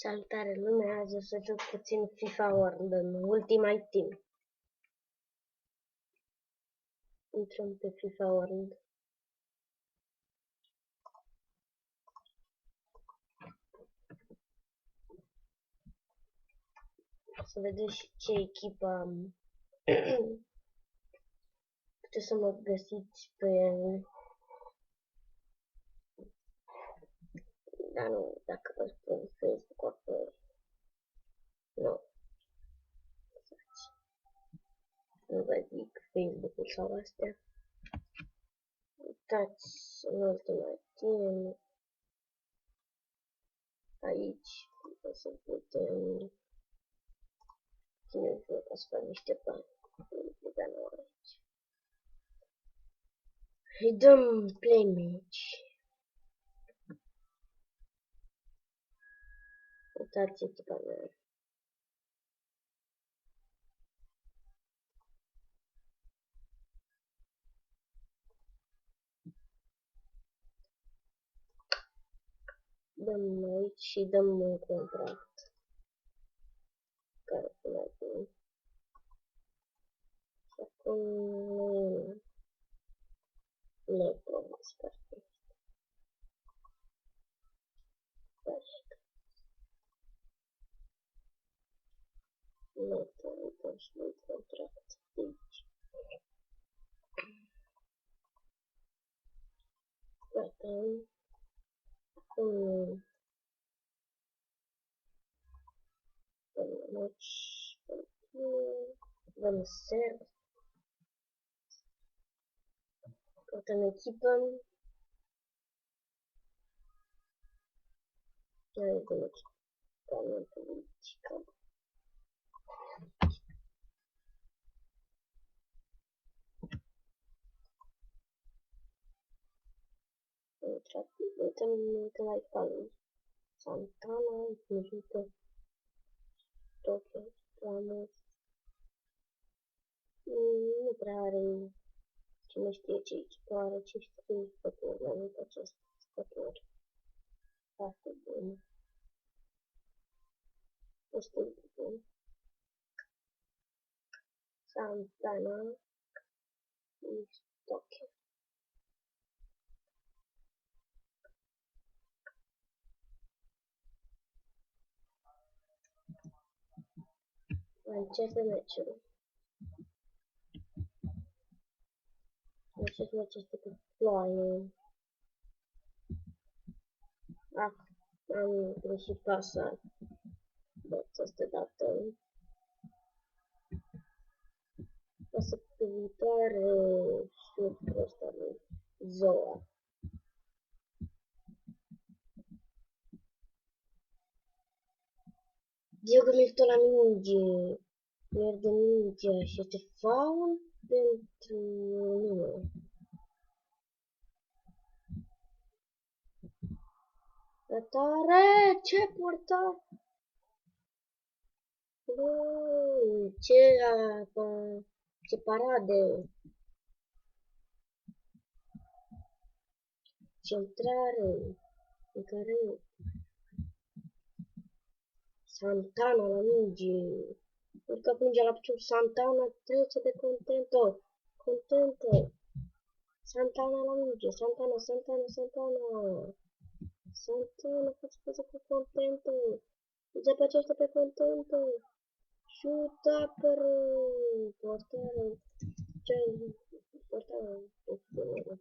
Salutare lume, azi o să joc puțin FIFA World în Ultimate Team. Intrăm pe FIFA World. Să vedeți ce echipă am. Puteți să mă găsiți pe... Da, nu, dacă vă spun Facebook, o să... Nu. Nu vă zic Facebook-ul sau astea. Uitați în Ultimate Team. Aici o să putem... Cine vreau să fac niște bani. Aici. Îi dăm play match. Uitați echipa mea. Dăm aici și dăm un contract. Care să mai bine. Și acum Neto, sper că este. Perfect. Neto, dăm și un contract de aici. Gata. Acum dăm aici. Dăm serv. Căutăm echipă. Noi dăm echipament politică. Uităm că mai fac Santana, Mujito, Tokyo, Ramos. Nu prea are cine știe ce echipă are, 500 jucători, mai mult acest jucător. Foarte bun. Destul de bun. Santana și Tokyo. Începe meciul. Acest meci este cu ploaie. Am greșit pasa de această dată. O să pe viitoare șutul ăsta lui Zoa. Diego Milito la minge. Pierde mingea și este faul pentru mine. Tare, ce porta? Ce parade. Centrare. În care Santana la minge. Urcă pungea la picior. Santana trece de Contento. Contento. Santana la minge. Santana. Santana face față cu Contento. Se păcește pe Contento. Șuta per portare. Portare.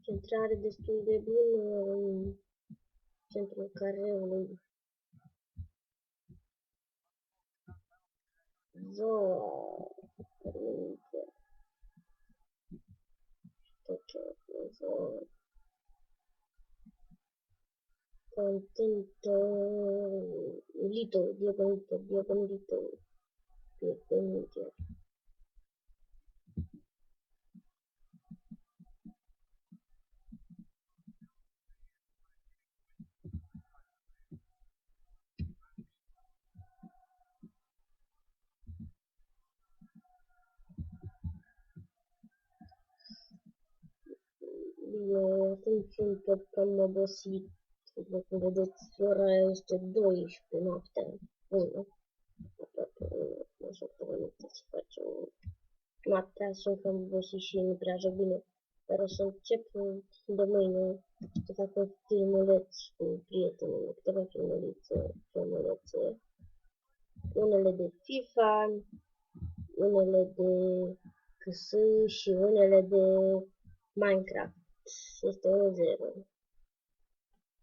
Centrare destul de bună în centrul careului. Zoa. Zoa. Contento. Diego Milito. Bine, atunci un tot cam obosit După cum vedeți, ora este 12 noaptea. 1. Aproape 1. Așa că minute să facem noaptea. Sunt cam obosit și nu prea joc bine. Dar o să încep de mâine să fac un filmuleț cu prietenii, câteva filmulețe, unele de FIFA, unele de CS și unele de Minecraft. Este 1-0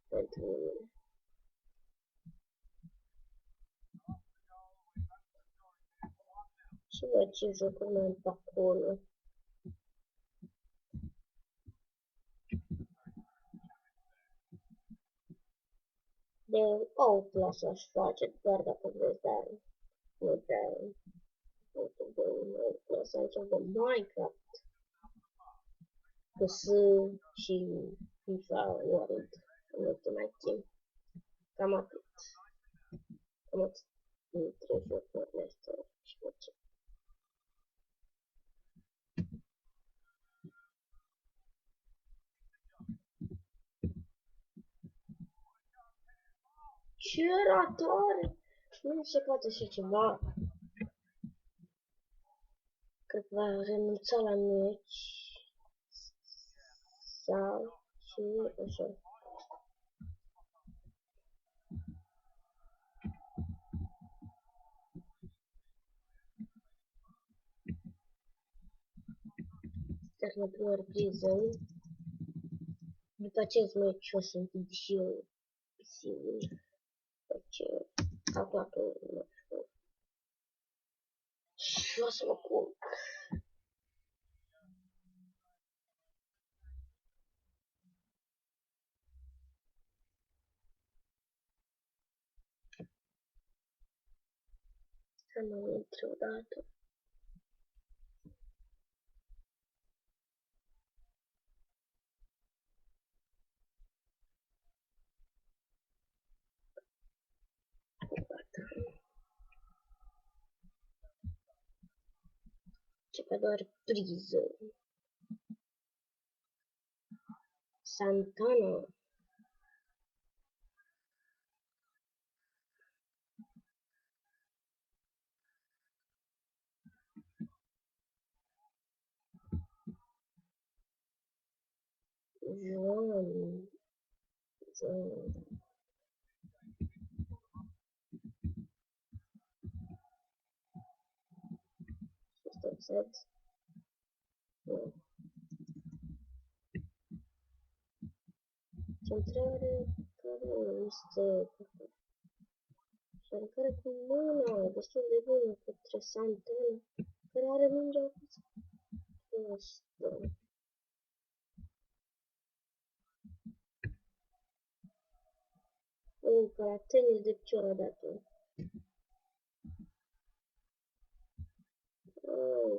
pentru mine. Și văd ce jocuri mai am pe acolo. De Outlast aș face, doar dacă vreți, dar nu prea de Outlast, am de Minecraft, PS și FIFA World în ultima timp. Cam atât. Cam atât dintre jocurile astea și ce. Ce ratare! Nu se poate așa ceva. Cred că va renunța la meci. Sau și așa. Termină prima repriză. După acest meci o să închid și eu PC-ul. Deci, aproape nu știu. Și o să mă culc. Să mă intru odată. Ce doar priză. Santana. Joan. Este set. Centrare care este care cu mâna destul de bună către Santana, care are mingea asta. Ca la tenis de picior a dat-o.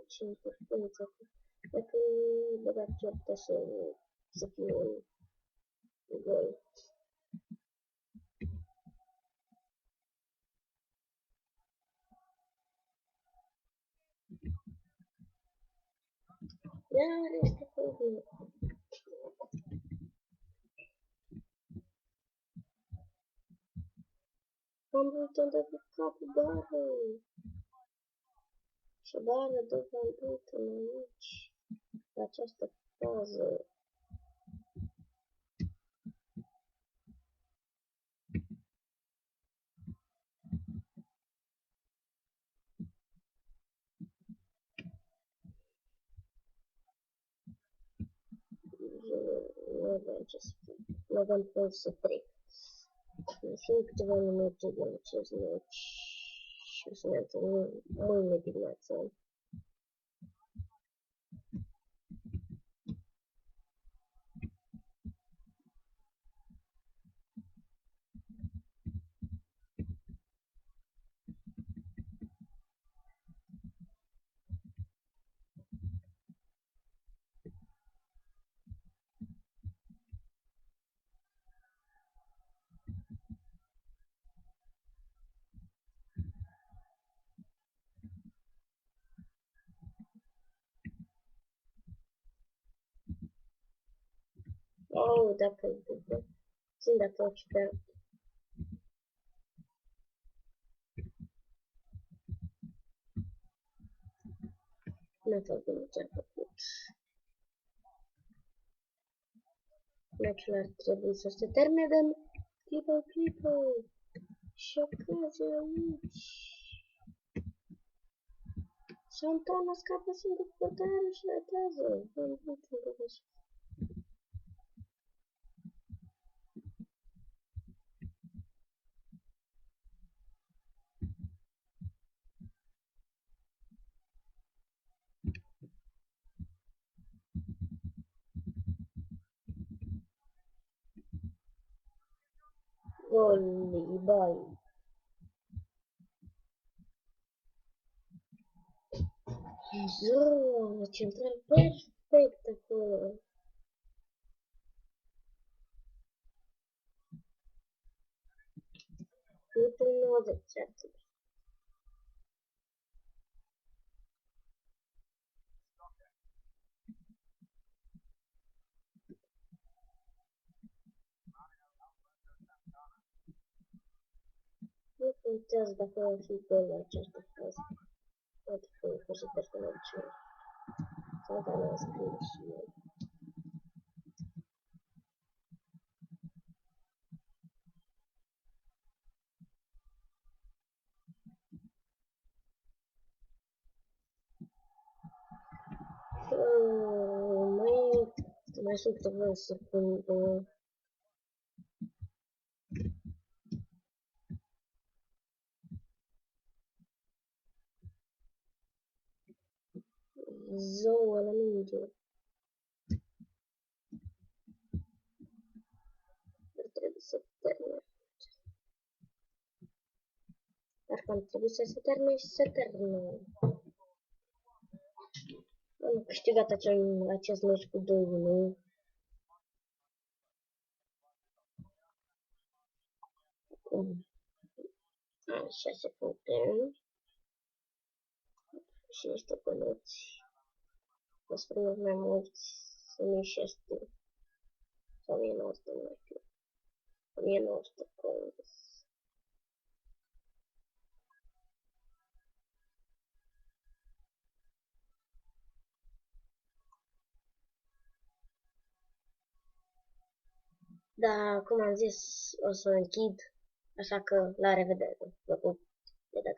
Ce interferență acum. Dacă îi băga picior putea să fie un gol. Iar este făcut. Am vrut de pe capul bară. Și bară de văzut aici. Pe această fază. Nu aveam ce să fac. Nu aveam cum să trec. Sunt câteva minute din acest meci și o să ne întâlnim mâine dimineață. Oh, dacă puțin dacă o ciudat. Nu tot bine ce-a făcut. Meciul ar trebui să se termine, dar clipă. Și ocazie aici. Santana scapă singur portarul și ratează. Gol, bai. Zău, central perfect acolo. Minutul 90 ar trebui. Nu contează dacă va fi gol la această fază. Poate fi consider că nu ce. Sau că nu a scris și eu. Mai sunt câteva secunde. Zouă la minge. Ar trebui să termine. Dar când trebuie să se termine și se termine. Am câștigat acest meci cu 2-1. Așa se puncte. Și niște bănuți. O să primesc mai mulți. Să nu-i 600. Sau 1900, nu știu. 1900 coins. Da, cum am zis, o să închid, așa că la revedere. Vă pup de data